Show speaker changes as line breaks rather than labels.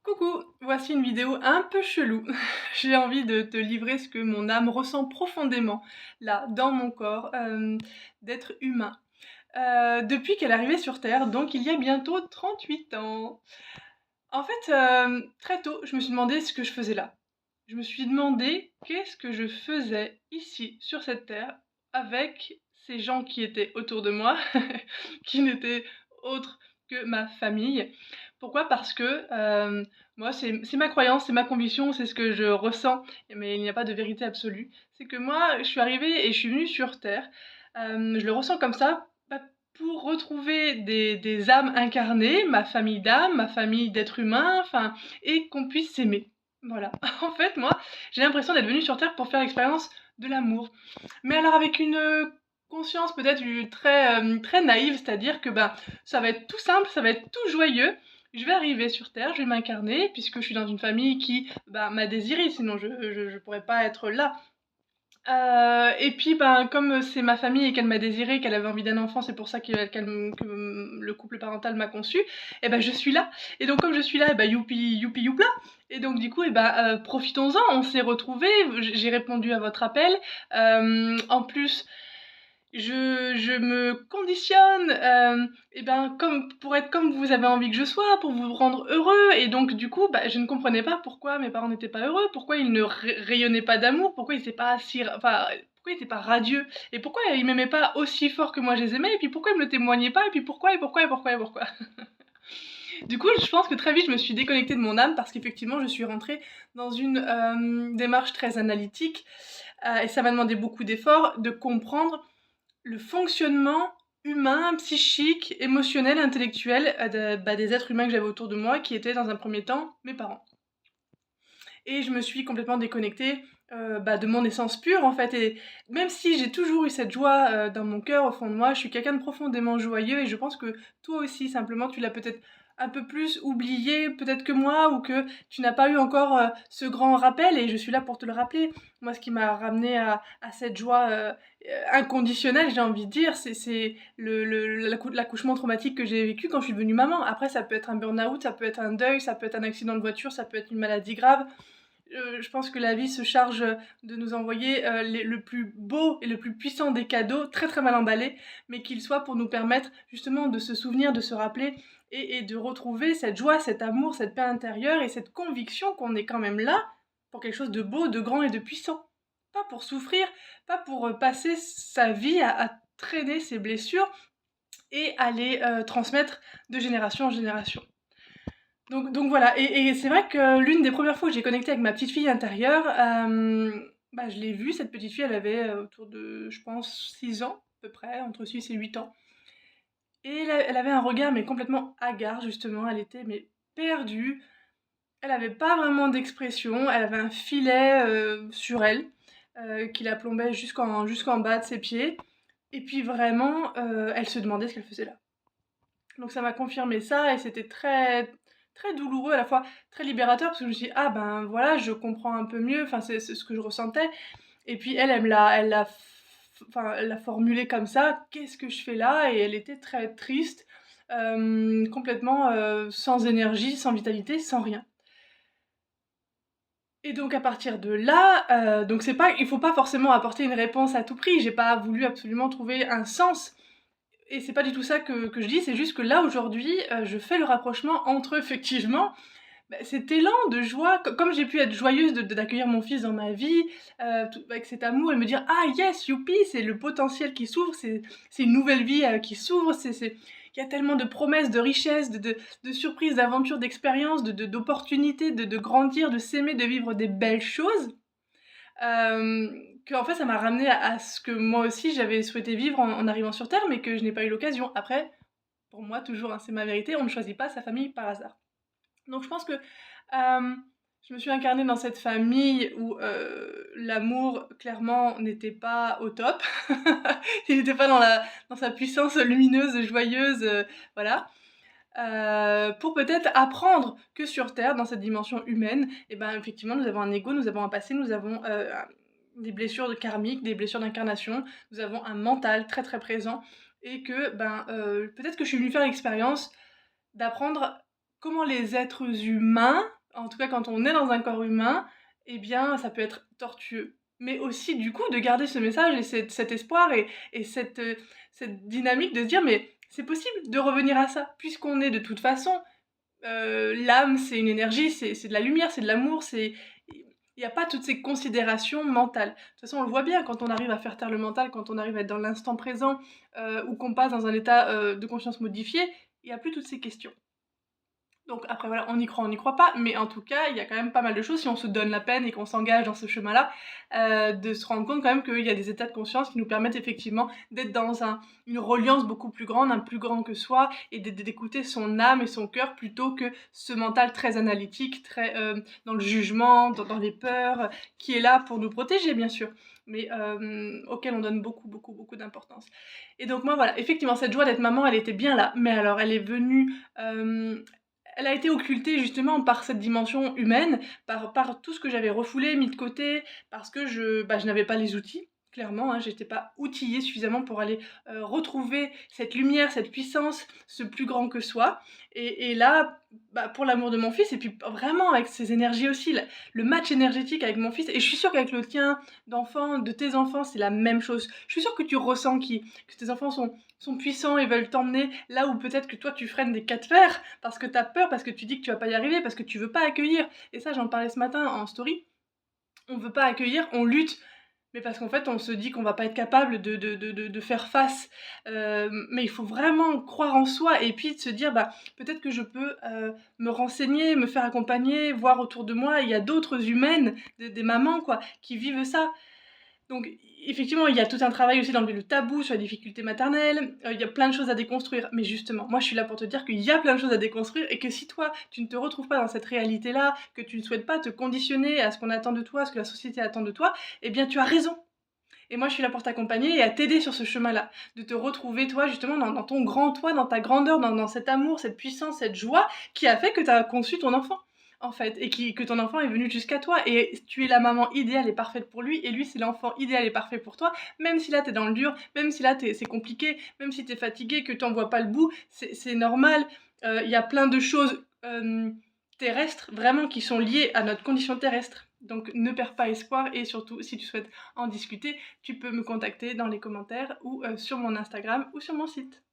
Coucou, voici une vidéo un peu chelou. J'ai envie de te livrer ce que mon âme ressent profondément, là, dans mon corps, d'être humain. Depuis qu'elle est arrivée sur Terre, donc il y a bientôt 38 ans. En fait, très tôt, je me suis demandé ce que je faisais là. Je me suis demandé qu'est-ce que je faisais ici, sur cette Terre, avec ces gens qui étaient autour de moi, qui n'étaient autres que ma famille. Pourquoi? Parce que moi, c'est ma croyance, c'est ma conviction, c'est ce que je ressens, mais il n'y a pas de vérité absolue. C'est que moi, je suis arrivée et je suis venue sur Terre. Je le ressens comme ça, pour retrouver des âmes incarnées, ma famille d'âmes, ma famille d'êtres humains, enfin, et qu'on puisse s'aimer. Voilà. En fait, moi, j'ai l'impression d'être venue sur Terre pour faire l'expérience de l'amour. Mais alors avec une conscience peut-être très naïve, c'est-à-dire que ça va être tout simple, ça va être tout joyeux. Je vais arriver sur Terre, je vais m'incarner, puisque je suis dans une famille qui m'a désirée, sinon je pourrais pas être là. Et puis, comme c'est ma famille et qu'elle m'a désirée, qu'elle avait envie d'un enfant, c'est pour ça que le couple parental m'a conçue, et ben je suis là. Et donc comme je suis là, et ben youpi, youpi, youpla. Et donc du coup, profitons-en, on s'est retrouvés, j'ai répondu à votre appel. En plus, je me conditionne, comme pour être comme vous avez envie que je sois, pour vous rendre heureux. Et donc du coup, je ne comprenais pas pourquoi mes parents n'étaient pas heureux, pourquoi ils ne rayonnaient pas d'amour, pourquoi ils étaient pas si, enfin, pourquoi ils étaient pas radieux, et pourquoi ils m'aimaient pas aussi fort que moi je les aimais, et puis pourquoi ils me le témoignaient pas, et puis pourquoi. Du coup, je pense que très vite je me suis déconnectée de mon âme parce qu'effectivement je suis rentrée dans une démarche très analytique, et ça m'a demandé beaucoup d'efforts de comprendre le fonctionnement humain, psychique, émotionnel, intellectuel des êtres humains que j'avais autour de moi, qui étaient dans un premier temps mes parents. Et je me suis complètement déconnectée de mon essence pure en fait. Et même si j'ai toujours eu cette joie dans mon cœur, au fond de moi, je suis quelqu'un de profondément joyeux et je pense que toi aussi, simplement, tu l'as peut-être un peu plus oublié peut-être que moi, ou que tu n'as pas eu encore ce grand rappel, et je suis là pour te le rappeler. Moi, ce qui m'a ramené à cette joie inconditionnelle, j'ai envie de dire, c'est l'accouchement traumatique que j'ai vécu quand je suis devenue maman. Après, ça peut être un burn-out, ça peut être un deuil, ça peut être un accident de voiture, ça peut être une maladie grave. Je pense que la vie se charge de nous envoyer le plus beau et le plus puissant des cadeaux, très très mal emballés, mais qu'ils soient pour nous permettre justement de se souvenir, de se rappeler, et de retrouver cette joie, cet amour, cette paix intérieure et cette conviction qu'on est quand même là pour quelque chose de beau, de grand et de puissant. Pas pour souffrir, pas pour passer sa vie à traîner ses blessures et à les transmettre de génération en génération. Donc voilà, et c'est vrai que l'une des premières fois que j'ai connecté avec ma petite fille intérieure, je l'ai vue, cette petite fille, elle avait autour de, je pense, 6 ans, à peu près, entre 6 et 8 ans. Et elle avait un regard, mais complètement hagard, justement, elle était, mais perdue. Elle avait pas vraiment d'expression, elle avait un filet sur elle, qui la plombait jusqu'en bas de ses pieds. Et puis vraiment, elle se demandait ce qu'elle faisait là. Donc ça m'a confirmé ça, et c'était très très douloureux, à la fois très libérateur, parce que je me suis dit: «Ah ben voilà, je comprends un peu mieux», enfin c'est ce que je ressentais. Et puis elle l'a formulé comme ça: «Qu'est-ce que je fais là?» Et elle était très triste, complètement, sans énergie, sans vitalité, sans rien. Et donc à partir de là, donc c'est pas il faut pas forcément apporter une réponse à tout prix. J'ai pas voulu absolument trouver un sens. Et c'est pas du tout ça que je dis, c'est juste que là, aujourd'hui, je fais le rapprochement entre effectivement, cet élan de joie, comme j'ai pu être joyeuse d'accueillir mon fils dans ma vie, avec cet amour, et me dire: «Ah yes, youpi, c'est le potentiel qui s'ouvre, c'est une nouvelle vie qui s'ouvre, il y a tellement de promesses, de richesses, de surprises, d'aventures, d'expériences, d'opportunités, de grandir, de s'aimer, de vivre des belles choses». Qu'en fait ça m'a ramené à ce que moi aussi j'avais souhaité vivre en arrivant sur Terre, mais que je n'ai pas eu l'occasion. Après, pour moi toujours, hein, c'est ma vérité, on ne choisit pas sa famille par hasard. Donc je pense que je me suis incarnée dans cette famille où l'amour clairement n'était pas au top. Il n'était pas dans sa puissance lumineuse, joyeuse, voilà. Pour peut-être apprendre que sur Terre, dans cette dimension humaine, et effectivement nous avons un ego, nous avons un passé, nous avons des blessures karmiques, des blessures d'incarnation, nous avons un mental très très présent, et que peut-être que je suis venue faire l'expérience d'apprendre comment les êtres humains en tout cas quand on est dans un corps humain, eh bien ça peut être tortueux. Mais aussi du coup de garder ce message et cet espoir et cette dynamique de se dire: «Mais c'est possible de revenir à ça, puisqu'on est de toute façon, l'âme c'est une énergie, c'est de la lumière, c'est de l'amour, c'est il y a pas toutes ces considérations mentales». De toute façon on le voit bien quand on arrive à faire taire le mental, quand on arrive à être dans l'instant présent, ou qu'on passe dans un état, de conscience modifié, il y a plus toutes ces questions. Donc après voilà, on n'y croit pas, mais en tout cas, il y a quand même pas mal de choses si on se donne la peine et qu'on s'engage dans ce chemin-là, de se rendre compte quand même qu'il y a des états de conscience qui nous permettent effectivement d'être dans une reliance beaucoup plus grande, un plus grand que soi et d'écouter son âme et son cœur plutôt que ce mental très analytique, très, dans le jugement, dans les peurs, qui est là pour nous protéger bien sûr, mais auquel on donne beaucoup, beaucoup, beaucoup d'importance. Et donc moi voilà, effectivement cette joie d'être maman, elle était bien là, mais alors elle est venue, elle a été occultée justement par cette dimension humaine, par tout ce que j'avais refoulé, mis de côté, parce que je n'avais pas les outils, clairement, hein, j'étais pas outillée suffisamment pour aller, retrouver cette lumière, cette puissance, ce plus grand que soi et là, pour l'amour de mon fils et puis vraiment avec ses énergies aussi, le match énergétique avec mon fils et je suis sûre qu'avec le tien d'enfant, de tes enfants, c'est la même chose. Je suis sûre que tu ressens que tes enfants sont puissants et veulent t'emmener là où peut-être que toi tu freines des cas de fer parce que tu as peur, parce que tu dis que tu vas pas y arriver, parce que tu veux pas accueillir. Et ça, j'en parlais ce matin en story. On veut pas accueillir, on lutte, mais parce qu'en fait, on se dit qu'on va pas être capable de faire face. Mais il faut vraiment croire en soi et puis de se dire, peut-être que je peux me renseigner, me faire accompagner, voir autour de moi, il y a d'autres humaines, des mamans, quoi, qui vivent ça. Donc effectivement, il y a tout un travail aussi d'enlever le tabou sur la difficulté maternelle, il y a plein de choses à déconstruire. Mais justement, moi je suis là pour te dire qu'il y a plein de choses à déconstruire et que si toi, tu ne te retrouves pas dans cette réalité-là, que tu ne souhaites pas te conditionner à ce qu'on attend de toi, à ce que la société attend de toi, eh bien tu as raison. Et moi je suis là pour t'accompagner et à t'aider sur ce chemin-là, de te retrouver toi justement dans ton grand toi, dans ta grandeur, dans cet amour, cette puissance, cette joie qui a fait que tu as conçu ton enfant en fait, et que ton enfant est venu jusqu'à toi, et tu es la maman idéale et parfaite pour lui, et lui c'est l'enfant idéal et parfait pour toi, même si là t'es dans le dur, même si là c'est compliqué, même si t'es fatigué, que t'en vois pas le bout, c'est normal, il y a plein de choses terrestres, vraiment, qui sont liées à notre condition terrestre. Donc ne perds pas espoir, et surtout, si tu souhaites en discuter, tu peux me contacter dans les commentaires ou sur mon Instagram ou sur mon site.